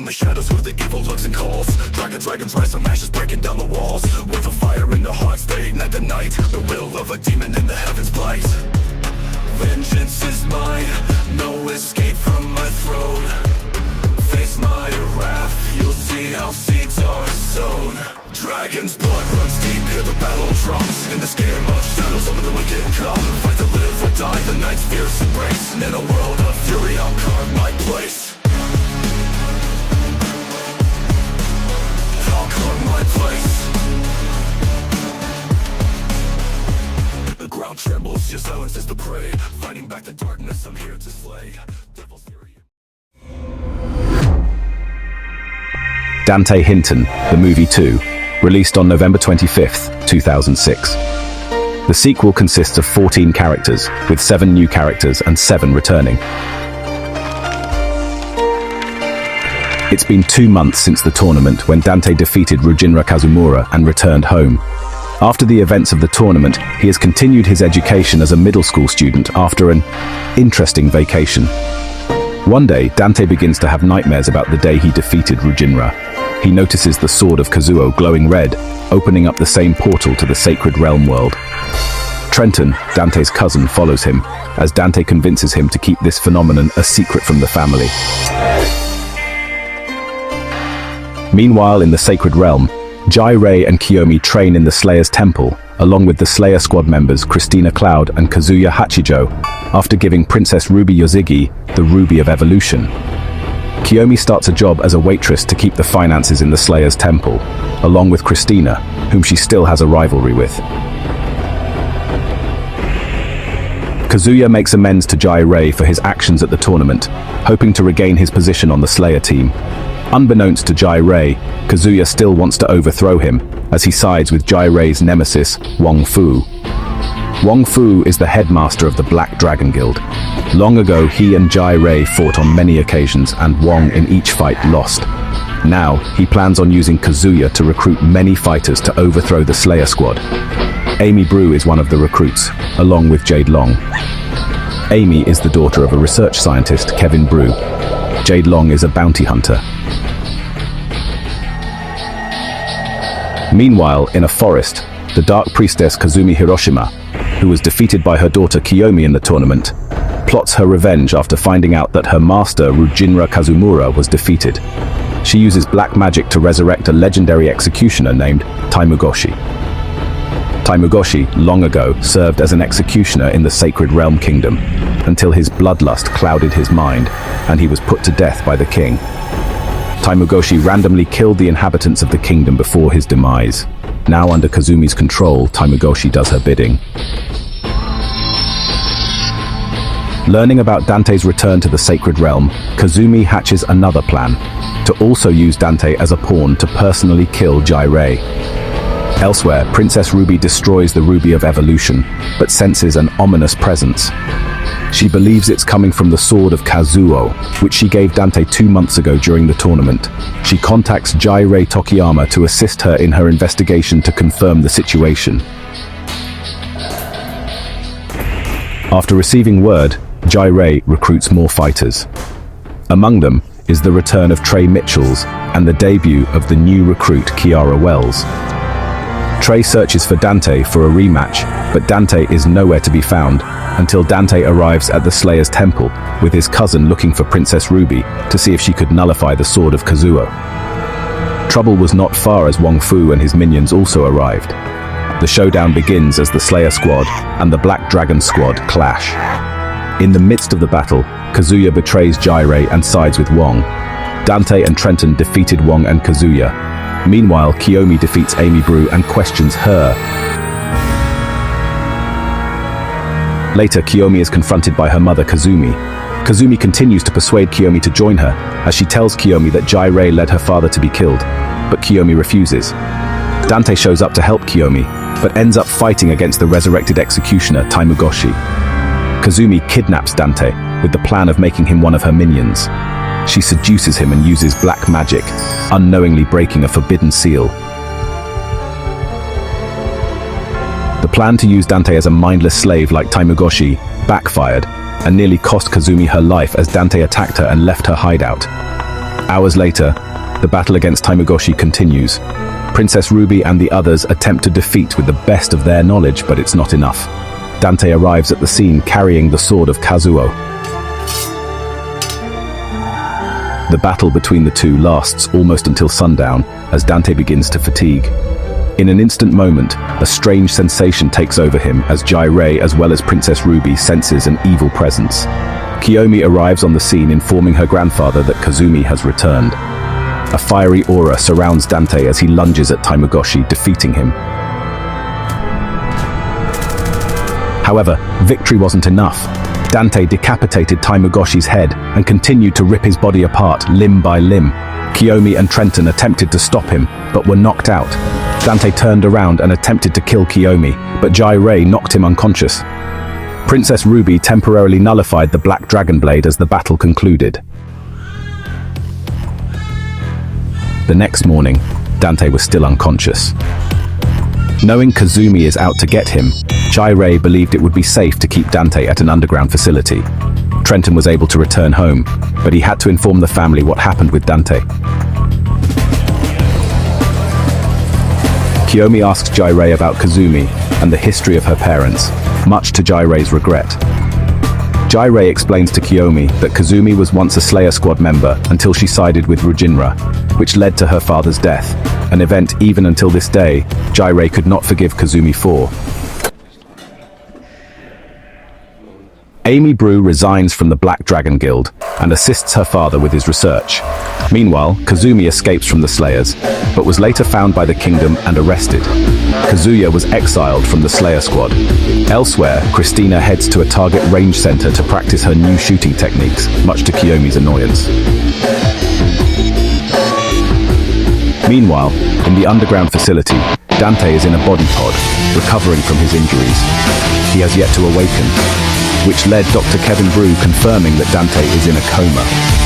the shadows where the evil looks and calls. Dragons rise from ashes, breaking down the walls. With a fire in their hearts, they ignite the night. The will of a demon in the heavens blight. Vengeance is mine, no escape from my throne. Face my wrath, you'll see how seeds are sown. Dragon's blood runs deep, hear the battle drums. In the scare of shadows, some of the wicked come. Fight to live or die, the night's fierce embrace. And in a world of fury, I'll carve my place. I'll carve my place. The ground trembles, your silence is the prey. Fighting back the darkness, I'm here to slay. Devil's fury. Dante Hinton, the movie 2, released on November 25th, 2006. The sequel consists of 14 characters, with 7 new characters and 7 returning. It's been 2 months since the tournament when Dante defeated Rujinra Kazumura and returned home. After the events of the tournament, he has continued his education as a middle school student after an interesting vacation. One day, Dante begins to have nightmares about the day he defeated Rujinra. He notices the sword of Kazuo glowing red, opening up the same portal to the sacred realm world. Trenton, Dante's cousin, follows him, as Dante convinces him to keep this phenomenon a secret from the family. Meanwhile, in the sacred realm, Jai-Rei and Kiyomi train in the Slayer's Temple, along with the Slayer squad members Christina Cloud and Kazuya Hachijo, after giving Princess Ruby Yozigi the Ruby of Evolution. Kiyomi starts a job as a waitress to keep the finances in the Slayer's Temple, along with Christina, whom she still has a rivalry with. Kazuya makes amends to Jai-Rei for his actions at the tournament, hoping to regain his position on the Slayer team. Unbeknownst to Jai-Rei, Kazuya still wants to overthrow him, as he sides with Jai-Rei's nemesis, Wong Fu. Wong Fu is the headmaster of the Black Dragon Guild. Long ago, he and Jai-Rei fought on many occasions, and Wong in each fight lost. Now, he plans on using Kazuya to recruit many fighters to overthrow the Slayer squad. Amy Brew is one of the recruits, along with Jade Long. Amy is the daughter of a research scientist, Kevin Brew. Jade Long is a bounty hunter. Meanwhile, in a forest, the Dark Priestess Kazumi Hiroshima, who was defeated by her daughter Kiyomi in the tournament, plots her revenge after finding out that her master Rujinra Kazumura was defeated. She uses black magic to resurrect a legendary executioner named Taimugoshi. Taimugoshi, long ago, served as an executioner in the Sacred Realm Kingdom, until his bloodlust clouded his mind, and he was put to death by the king. Taimugoshi randomly killed the inhabitants of the kingdom before his demise. Now under Kazumi's control, Taimugoshi does her bidding. Learning about Dante's return to the Sacred Realm, Kazumi hatches another plan, to also use Dante as a pawn to personally kill Jai-Rei. Elsewhere, Princess Ruby destroys the Ruby of Evolution, but senses an ominous presence. She believes it's coming from the sword of Kazuo, which she gave Dante 2 months ago during the tournament. She contacts Jai-Rei Tokiyama to assist her in her investigation to confirm the situation. After receiving word, Jai-Rei recruits more fighters. Among them is the return of Trey Mitchells and the debut of the new recruit Kiara Wells. Trey searches for Dante for a rematch, but Dante is nowhere to be found until Dante arrives at the Slayer's Temple with his cousin looking for Princess Ruby to see if she could nullify the sword of Kazuo. Trouble was not far as Wong Fu and his minions also arrived. The showdown begins as the Slayer squad and the Black Dragon squad clash. In the midst of the battle, Kazuya betrays Jai-Rei and sides with Wong. Dante and Trenton defeated Wong and Kazuya. Meanwhile, Kiyomi defeats Amy Brew and questions her. Later, Kiyomi is confronted by her mother, Kazumi. Kazumi continues to persuade Kiyomi to join her, as she tells Kiyomi that Jai-Rei led her father to be killed, but Kiyomi refuses. Dante shows up to help Kiyomi, but ends up fighting against the resurrected executioner, Taimugoshi. Kazumi kidnaps Dante, with the plan of making him one of her minions. She seduces him and uses black magic, unknowingly breaking a forbidden seal. The plan to use Dante as a mindless slave like Taimugoshi backfired and nearly cost Kazumi her life as Dante attacked her and left her hideout. Hours later, the battle against Taimugoshi continues. Princess Ruby and the others attempt to defeat with the best of their knowledge, but it's not enough. Dante arrives at the scene carrying the sword of Kazuo. The battle between the two lasts almost until sundown, as Dante begins to fatigue. In an instant moment, a strange sensation takes over him as Jirei, as well as Princess Ruby, senses an evil presence. Kiyomi arrives on the scene, informing her grandfather that Kazumi has returned. A fiery aura surrounds Dante as he lunges at Taimugoshi, defeating him. However, victory wasn't enough. Dante decapitated Taimugoshi's head and continued to rip his body apart, limb by limb. Kiyomi and Trenton attempted to stop him, but were knocked out. Dante turned around and attempted to kill Kiyomi, but Jirei knocked him unconscious. Princess Ruby temporarily nullified the Black Dragon Blade as the battle concluded. The next morning, Dante was still unconscious. Knowing Kazumi is out to get him, Jirei believed it would be safe to keep Dante at an underground facility. Trenton was able to return home, but he had to inform the family what happened with Dante. Kiyomi asks Jirei about Kazumi and the history of her parents, much to Jirei's regret. Jirei explains to Kiyomi that Kazumi was once a Slayer Squad member until she sided with Rujinra, which led to her father's death, an event even until this day, Jirei could not forgive Kazumi for. Amy Brew resigns from the Black Dragon Guild and assists her father with his research. Meanwhile, Kazumi escapes from the Slayers, but was later found by the Kingdom and arrested. Kazuya was exiled from the Slayer Squad. Elsewhere, Christina heads to a target range center to practice her new shooting techniques, much to Kiyomi's annoyance. Meanwhile, in the underground facility, Dante is in a body pod, recovering from his injuries. He has yet to awaken, which led Dr. Kevin Brew confirming that Dante is in a coma.